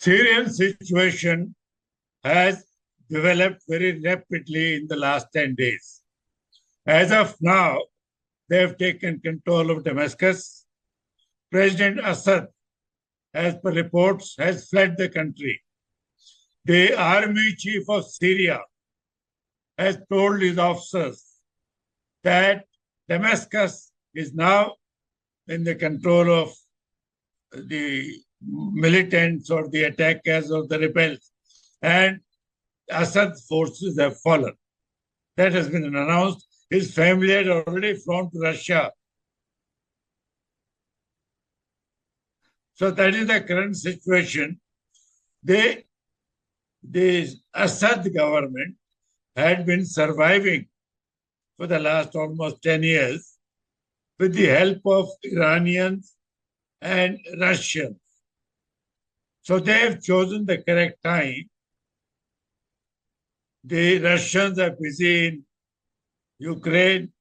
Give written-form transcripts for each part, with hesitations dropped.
Syrian situation has developed very rapidly in the last 10 days. As of now, they have taken control of Damascus. President Assad, as per reports, has fled the country. The army chief of Syria has told his officers that Damascus is now in the control of the militants or the attackers or the rebels, and Assad's forces have fallen. That has been announced. His family had already flown to Russia. So that is the current situation. The Assad government had been surviving for the last almost 10 years with the help of Iranians and Russians. So they have chosen the correct time. The Russians are busy in Ukraine.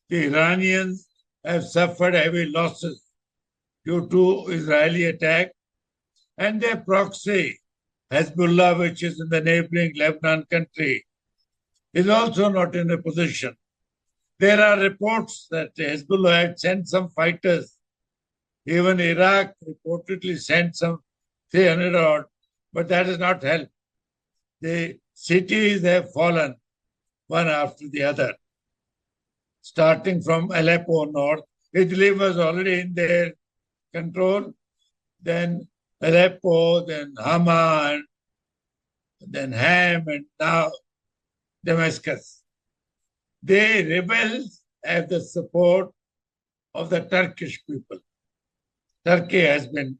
The Iranians have suffered heavy losses due to Israeli attack. And their proxy, Hezbollah, which is in the neighboring Lebanon country, is also not in a position. There are reports that Hezbollah had sent some fighters. Even Iraq reportedly sent some 300 odd, but that has not helped. The cities have fallen one after the other, starting from Aleppo north. Idlib was already in their control, then Aleppo, then Hama, then Ham, and now Damascus. The rebels have the support of the Turkish people. Turkey has been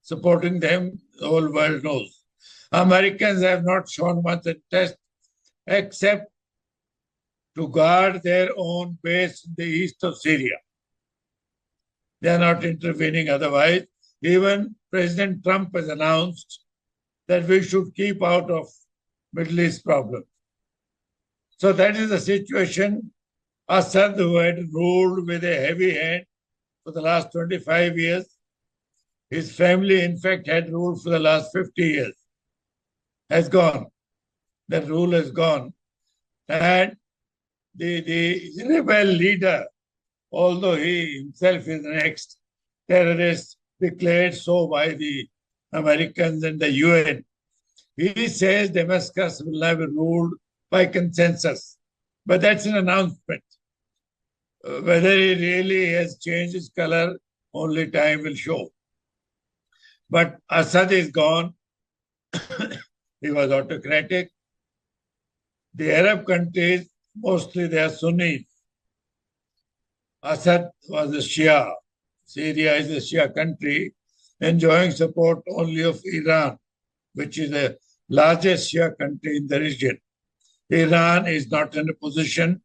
supporting them, the whole world knows. Americans have not shown much interest except to guard their own base in the east of Syria. They are not intervening otherwise. Even President Trump has announced that we should keep out of Middle East problems. So that is the situation. Assad, who had ruled with a heavy hand for the last 25 years, his family, in fact, had ruled for the last 50 years, has gone. That rule has gone. And the rebel leader, although he himself is an ex-terrorist, declared so by the Americans and the UN, he says Damascus will now be ruled by consensus. But that's an announcement. Whether he really has changed his color, only time will show. But Assad is gone. He was autocratic. The Arab countries, mostly they are Sunnis. Assad was a Shia. Syria is a Shia country, enjoying support only of Iran, which is the largest Shia country in the region. Iran is not in a position.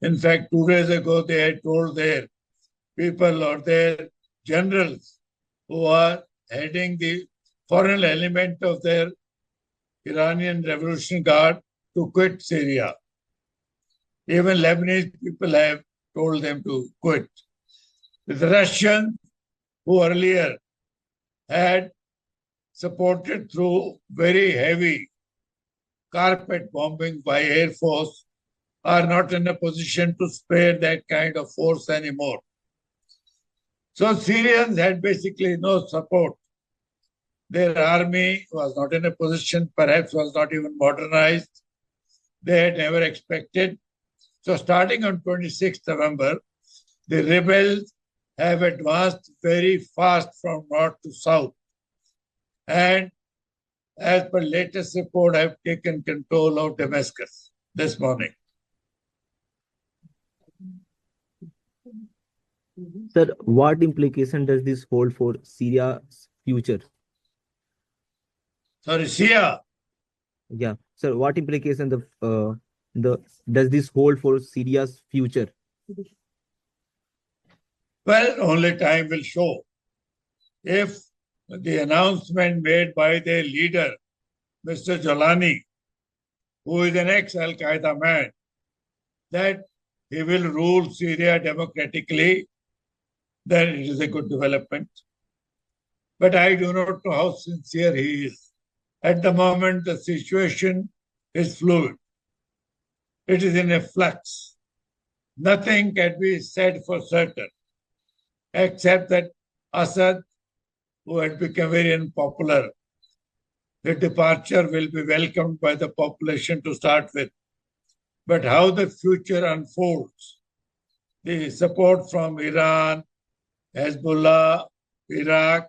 In fact, 2 days ago, they had told their people or their generals who are heading the foreign element of their Iranian Revolutionary Guard to quit Syria. Even Lebanese people have told them to quit. The Russians, who earlier had supported through very heavy carpet bombing by Air Force, are not in a position to spare that kind of force anymore. So Syrians had basically no support. Their army was not in a position, perhaps was not even modernized. They had never expected. So starting on 26th November, the rebels have advanced very fast from north to south. And as per latest report, have taken control of Damascus this morning. Sir, what implication does this hold for Syria's future? Sorry, Syria. Yeah, sir, what implication does this hold for Syria's future? Well, only time will show. If the announcement made by their leader, Mr. Jolani, who is an ex-Al-Qaeda man, that he will rule Syria democratically, then it is a good development. but I do not know how sincere he is. At the moment, the situation is fluid. It is in a flux. Nothing can be said for certain, except that Assad, who had become very unpopular, the departure will be welcomed by the population to start with. But how the future unfolds, the support from Iran, Hezbollah, Iraq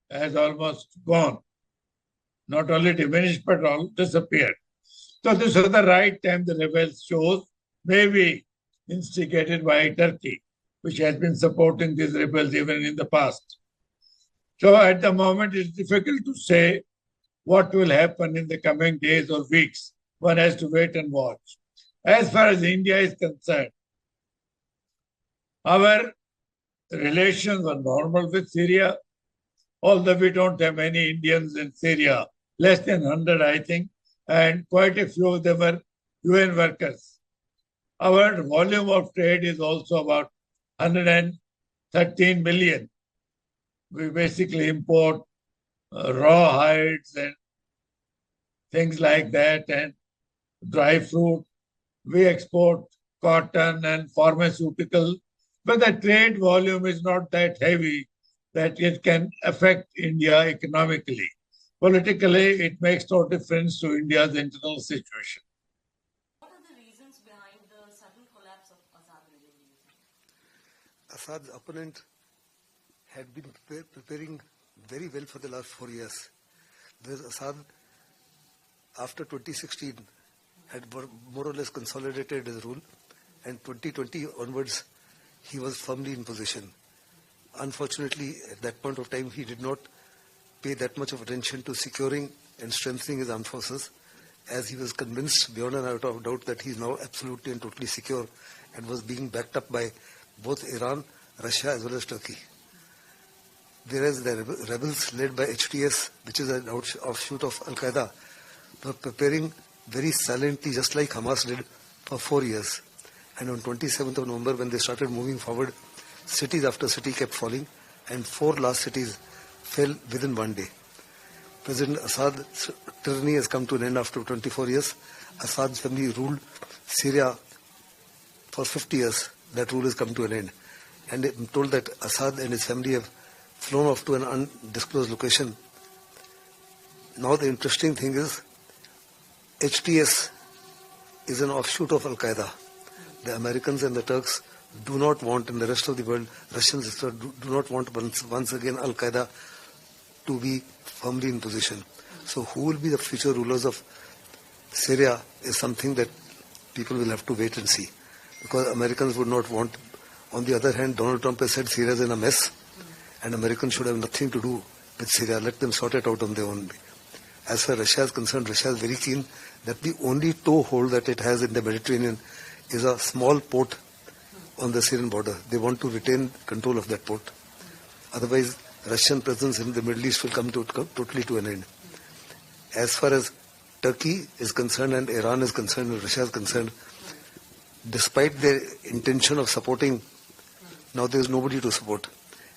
has almost gone. Not only diminished, but all disappeared. So this was the right time the rebels chose, maybe instigated by Turkey, which has been supporting these rebels even in the past. So at the moment, it's difficult to say what will happen in the coming days or weeks. One has to wait and watch. As far as India is concerned, our relations are normal with Syria, although we don't have many Indians in Syria, less than 100, I think, and quite a few of them are UN workers. Our volume of trade is also about 113 million. We basically import raw hides and things like that, and dry fruit. We export cotton and pharmaceutical, but the trade volume is not that heavy that it can affect India economically. Politically, it makes no difference to India's internal situation. What are the reasons behind the sudden collapse of Assad regime? Assad's opponent had been preparing very well for the last 4 years. Whereas Assad, after 2016, had more or less consolidated his rule, and 2020 onwards, he was firmly in position. Unfortunately, at that point of time, he did not pay that much of attention to securing and strengthening his armed forces, as he was convinced beyond a doubt that he is now absolutely and totally secure, and was being backed up by both Iran, Russia as well as Turkey. Whereas the rebels led by HTS, which is an offshoot of Al-Qaeda, were preparing very silently, just like Hamas did for 4 years. And on 27th of November, when they started moving forward, cities after city kept falling, and 4 last cities fell within 1 day. President Assad's tyranny has come to an end after 24 years. Assad's family ruled Syria for 50 years. That rule has come to an end. And I'm told that Assad and his family have flown off to an undisclosed location. Now the interesting thing is, HTS is an offshoot of Al-Qaeda. The Americans and the Turks do not want, and the rest of the world, Russians do not want once again Al-Qaeda to be firmly in position. So who will be the future rulers of Syria is something that people will have to wait and see. Because Americans would not want. On the other hand, Donald Trump has said Syria is in a mess, and Americans should have nothing to do with Syria. Let them sort it out on their own. As far as Russia is concerned, Russia is very keen that the only toehold that it has in the Mediterranean is a small port on the Syrian border. They want to retain control of that port. Otherwise, Russian presence in the Middle East will come totally to an end. As far as Turkey is concerned, and Iran is concerned, and Russia is concerned, despite their intention of supporting, now there is nobody to support.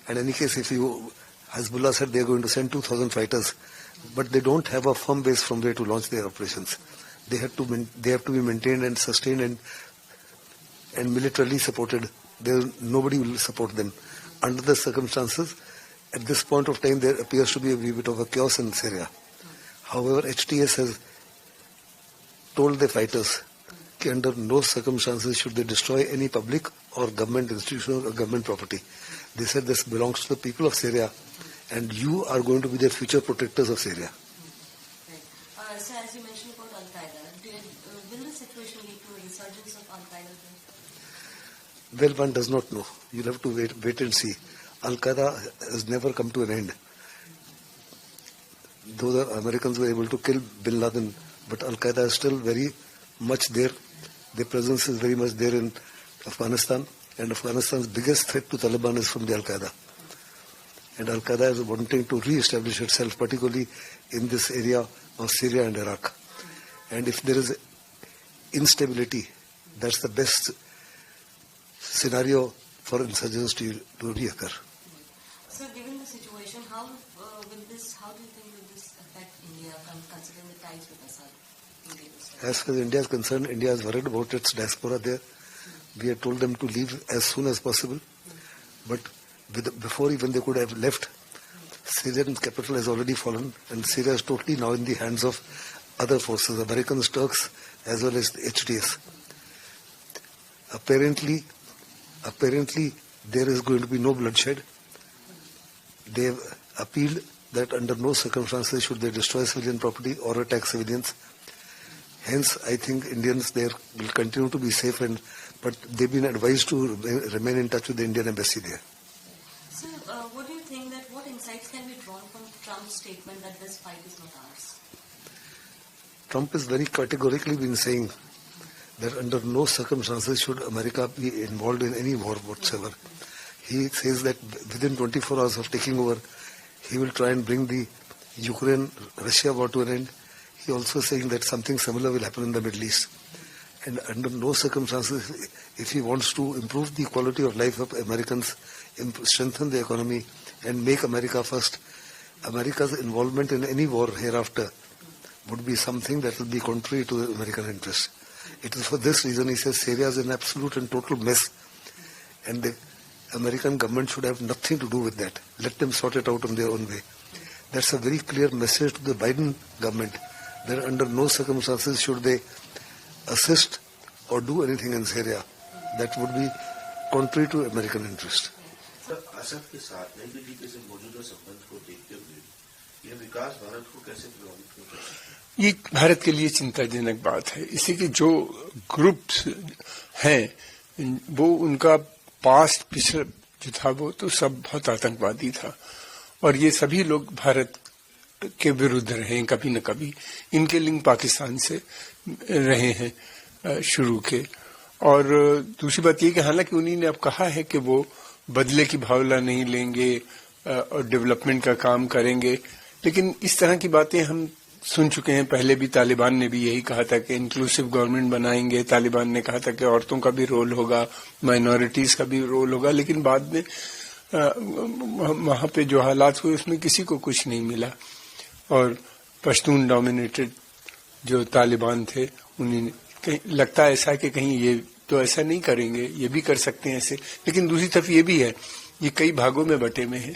And in any case, Hezbollah said they are going to send 2,000 fighters, but they don't have a firm base from where to launch their operations. They have to be maintained and sustained and militarily supported. Nobody will support them. Under the circumstances, at this point of time, there appears to be a wee bit of a chaos in Syria. However, HTS has told the fighters that under no circumstances should they destroy any public or government institution or government property. They said this belongs to the people of Syria, and you are going to be the future protectors of Syria. Right. So as you mentioned about Al-Qaeda, will the situation lead to a resurgence of Al-Qaeda? Well, one does not know. You'll have to wait and see. Al-Qaeda has never come to an end. Though the Americans were able to kill Bin Laden, but Al-Qaeda is still very much there. Their presence is very much there in Afghanistan, and Afghanistan's biggest threat to Taliban is from the Al-Qaeda. And Al-Qaeda is wanting to re-establish itself, particularly in this area of Syria and Iraq. And if there is instability, that's the best scenario for insurgents to reoccur. So given the situation, how how do you think will this affect India, considering the ties with Assad? As far as India is concerned, India is worried about its diaspora there. We have told them to leave as soon as possible. But before even they could have left, Syrian capital has already fallen, and Syria is totally now in the hands of other forces, Americans, Turks, as well as the HTS. Apparently, there is going to be no bloodshed. They have appealed that under no circumstances should they destroy civilian property or attack civilians. Hence, I think Indians there will continue to be safe, but they've been advised to remain in touch with the Indian embassy there. So, what do you think what insights can be drawn from Trump's statement that this fight is not ours? Trump has very categorically been saying that under no circumstances should America be involved in any war whatsoever. He says that within 24 hours of taking over, he will try and bring the Ukraine-Russia war to an end. He also saying that something similar will happen in the Middle East. And under no circumstances, if he wants to improve the quality of life of Americans, strengthen the economy, and make America first, America's involvement in any war hereafter would be something that will be contrary to the American interest. It is for this reason he says Syria is an absolute and total mess, and the American government should have nothing to do with that. Let them sort it out on their own way. That's a very clear message to the Biden government that under no circumstances should they assist or do anything in Syria that would be contrary to American interest. Asad के साथ नई दिल्ली के मौजूदा संबंध को देखते हुए यह विकास भारत को कैसे प्रभावित कर सकता है? ये भारत के लिए चिंताजनक बात है, इसलिए कि जो ग्रुप्स हैं वो उनका पास्ट पिछड़ा जो था वो तो सब बहुत आतंकवादी था, और ये सभी लोग भारत के विरुद्ध रहे हैं कभी न कभी. इनके लिंक पाकिस्तान से रहे हैं शुरू के. और दूसरी बात ये कि हालांकि उन्हीं ने अब कहा है कि वो बदले की भावना नहीं लेंगे और डेवलपमेंट का काम करेंगे, लेकिन इस तरह की बातें हम सुन चुके हैं. पहले भी तालिबान ने भी यही कहा था कि इंक्लूसिव गवर्नमेंट बनाएंगे. तालिबान ने कहा था कि औरतों का भी रोल होगा, माइनॉरिटीज का भी रोल होगा, लेकिन बाद में वहां पे जो हालात हुए उसमें किसी को कुछ नहीं मिला. और पश्तून डोमिनेटेड जो तालिबान थे उन्हें लगता है ऐसा कि कहीं ये तो ऐसा नहीं करेंगे, ये भी कर सकते हैं ऐसे. लेकिन दूसरी तरफ ये भी है, ये कई भागों में बटे में है.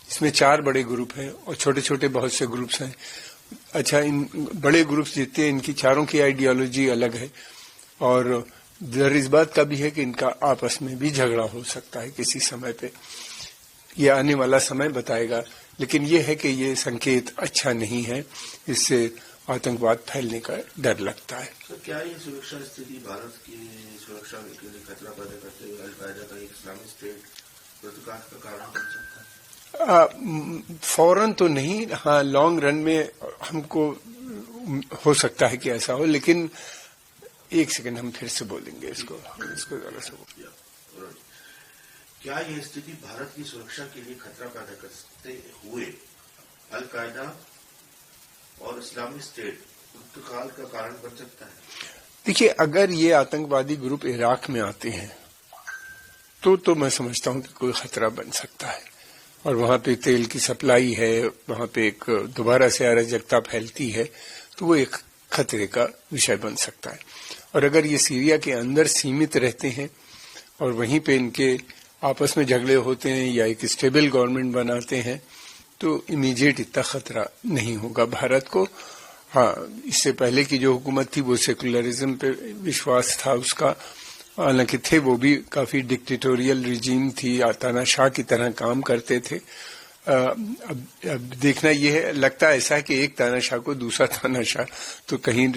इसमें 4 बड़े ग्रुप हैं और छोटे छोटे बहुत से ग्रुप्स हैं. अच्छा, इन बड़े ग्रुप्स जितने हैं इनकी चारों की आइडियोलॉजी अलग है, और डर इस बात का भी है कि इनका आपस में भी झगड़ा हो सकता है किसी समय पे. ये आने वाला समय बताएगा, लेकिन ये है कि ये संकेत अच्छा नहीं है. इससे आतंकवाद फैलने का डर लगता है. तो क्या ये सुरक्षा स्थिति भारत की सुरक्षा के लिए खतरा पैदा करते हुए अल-कायदा का इस्लामिक स्टेट प्रतिकार का कारण बन सकता है? फौरन तो नहीं, हाँ लॉन्ग रन में हमको हो सकता है कि ऐसा हो. लेकिन एक सेकंड हम फिर से बोलेंगे इसको जरा से. क्या यह स्थिति भारत की सुरक्षा के लिए खतरा पैदा करते हुए अल-कायदा और इस्लामिक स्टेट इंतकाल का कारण बन सकता है? देखिए, अगर ये आतंकवादी ग्रुप इराक में आते हैं तो मैं समझता हूं कि कोई खतरा बन सकता है. और वहां पे तेल की सप्लाई है, वहां पे एक दोबारा से अराजकता फैलती है, तो वो एक खतरे का विषय बन सकता है. और अगर ये सीरिया के अंदर सीमित रहते हैं और वहीं पे इनके आपस में झगड़े होते हैं या एक स्टेबल गवर्नमेंट बनाते हैं, तो इमीडिएट इतना खतरा नहीं होगा भारत को. हाँ, इससे पहले की जो हुकूमत थी वो सेकुलरिज्म पे विश्वास था उसका, हालांकि थे वो भी काफी डिक्टेटोरियल रिजीम थी, तानाशाह की तरह काम करते थे. अब देखना यह है, लगता है ऐसा कि एक तानाशाह को दूसरा तानाशाह तो कहीं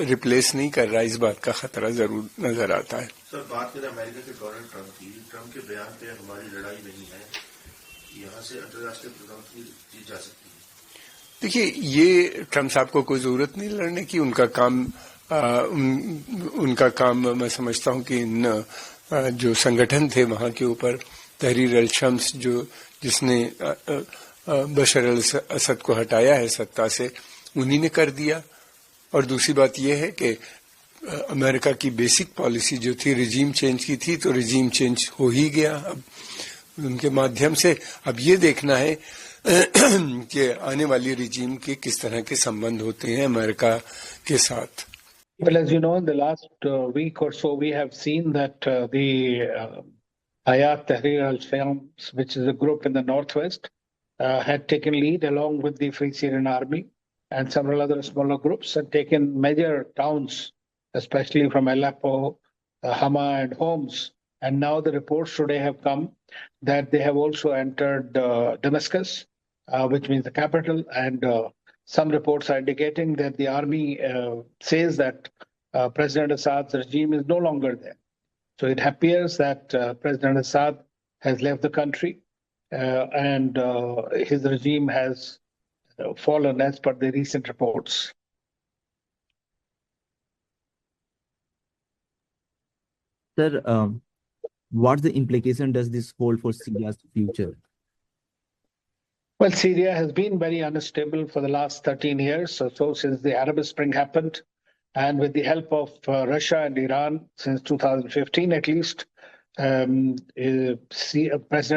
रिप्लेस नहीं कर रहा. इस बात का खतरा जरूर नजर आता है. सर, बात करें अमेरिका के डोनाल्ड ट्रंप की. ट्रंप के बयान पे हमारी लड़ाई नहीं है, यहाँ से अंतर्राष्ट्रीय प्रधानमंत्री जीत जा सकती है. देखिए, ये ट्रंप साहब को कोई जरूरत नहीं लड़ने की. उनका काम मैं समझता हूं कि इन जो संगठन थे वहां के ऊपर, तहरीर अल-शम्स जिसने बशर अल-असद को हटाया है सत्ता से, उन्हीं ने कर दिया. और दूसरी बात यह है कि अमेरिका की बेसिक पॉलिसी जो थी रिजीम चेंज की थी, तो रिजीम चेंज हो ही गया. अब उनके माध्यम से अब ये देखना है कि आने वाली रिजीम के किस तरह के संबंध होते हैं अमेरिका के साथ. Well, as you know, in the last week or so, we have seen that the Aaj Tak News Channel, which is a group in the northwest, had taken lead along with the Free Syrian Army and several other smaller groups, and taken major towns, especially from Aleppo, Hama, and Homs. And now the reports today have come that they have also entered Damascus, which means the capital, and some reports are indicating that the army says that President Assad's regime is no longer there. So it appears that President Assad has left the country and his regime has fallen as per the recent reports. Sir, what the implication does this hold for Syria's future? Well, Syria has been very unstable for the last 13 years or so since the Arab Spring happened. And with the help of Russia and Iran since 2015 at least, President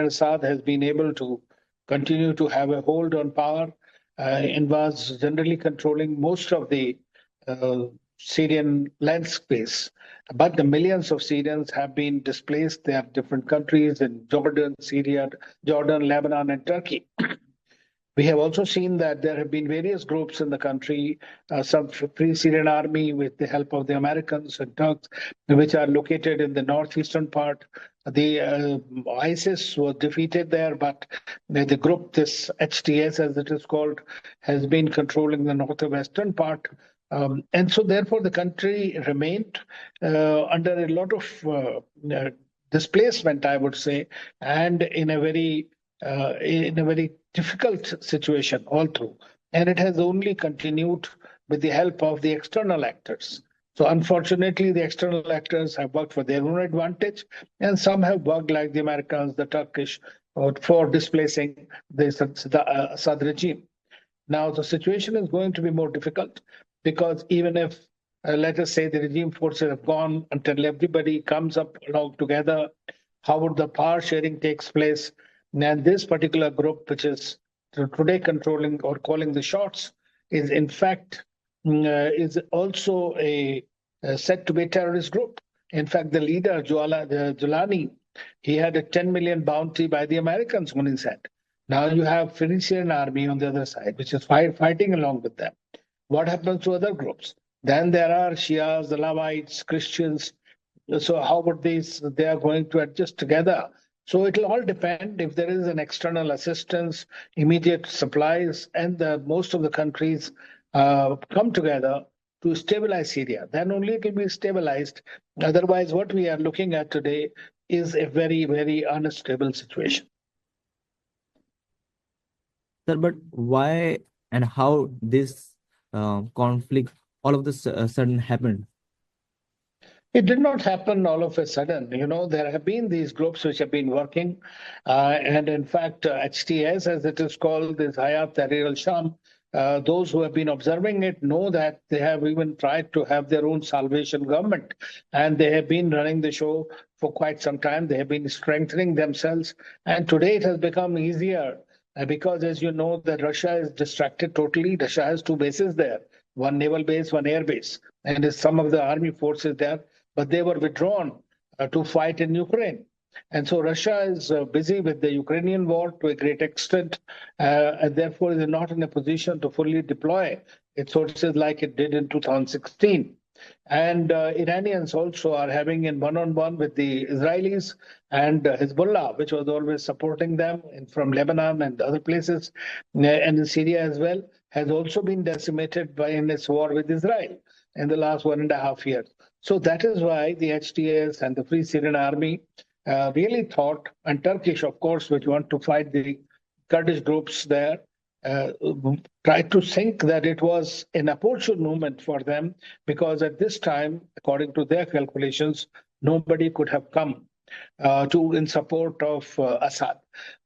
Assad has been able to continue to have a hold on power and was generally controlling most of the Syrian land space. But the millions of Syrians have been displaced. They are different countries in Jordan, Syria, Jordan, Lebanon, and Turkey. We have also seen that there have been various groups in the country, some Free Syrian Army with the help of the Americans and Turks, which are located in the northeastern part. The ISIS was defeated there, but the group, this HTS as it is called, has been controlling the northwestern part. And so therefore the country remained under a lot of displacement, I would say, and in a very difficult situation all through. And it has only continued with the help of the external actors. So unfortunately, the external actors have worked for their own advantage, and some have worked like the Americans, the Turkish, for displacing the Assad regime. Now, the situation is going to be more difficult because even if, let us say, the regime forces have gone until everybody comes up along together, how would the power sharing takes place? And this particular group, which is today controlling or calling the shots, is in fact is also said to be a terrorist group. In fact, the leader, Julani, he had a 10 million bounty by the Americans on his head. Now you have Free Syrian Army on the other side, which is fighting along with them. What happens to other groups? Then there are Shias, the Alawites, Christians. So how would they are going to adjust together? So it will all depend if there is an external assistance, immediate supplies, and most of the countries come together to stabilize Syria. Then only it will be stabilized. Otherwise, what we are looking at today is a very, very unstable situation. Sir, but why and how this conflict all of a sudden happened? It did not happen all of a sudden. You know, there have been these groups which have been working. And in fact, HTS, as it is called, this Hayat Tahrir al-Sham, those who have been observing it know that they have even tried to have their own salvation government. And they have been running the show for quite some time. They have been strengthening themselves. And today it has become easier because, as you know, that Russia is distracted totally. Russia has two bases there, one naval base, one air base. And some of the army forces there. But they were withdrawn to fight in Ukraine. And so Russia is busy with the Ukrainian war to a great extent, and therefore is not in a position to fully deploy its forces like it did in 2016. And Iranians also are having a one-on-one with the Israelis, and Hezbollah, which was always supporting them from Lebanon and other places, and in Syria as well, has also been decimated in its war with Israel in the last 1.5 years. So that is why the HTS and the Free Syrian Army really thought, and Turkish, of course, which want to fight the Kurdish groups there, tried to think that it was an opportune moment for them because at this time, according to their calculations, nobody could have come in support of Assad.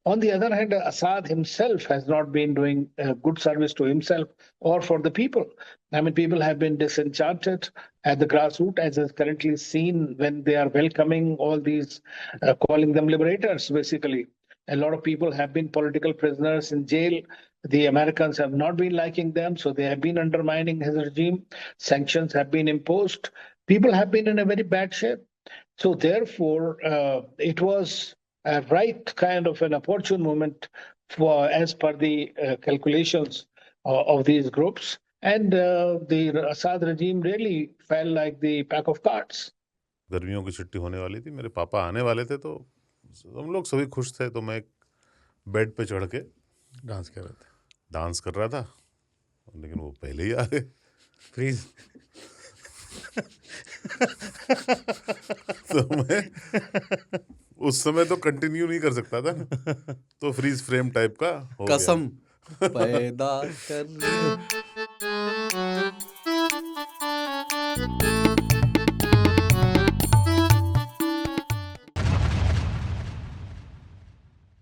On the other hand, Assad himself has not been doing good service to himself or for the people. I mean, people have been disenchanted at the grassroots, as is currently seen when they are welcoming all these, calling them liberators, basically. A lot of people have been political prisoners in jail. The Americans have not been liking them, so they have been undermining his regime. Sanctions have been imposed. People have been in a very bad shape. So therefore, it was a right kind of an opportune moment for, as per the calculations of these groups. And the Assad regime really fell like the pack of cards. गर्मियों की छुट्टी होने वाली थी, मेरे पापा आने वाले थे, तो हम लोग सभी खुश थे। तो मैं एक बेड पे चढ़ के डांस कर रहे थे, डांस कर रहा था, लेकिन वो पहले ही आ गए। फ्रीज। तो मैं उस समय तो कंटिन्यू नहीं कर सकता था, तो फ्रीज फ्रेम टाइप का हो गया। कसम पैदा कर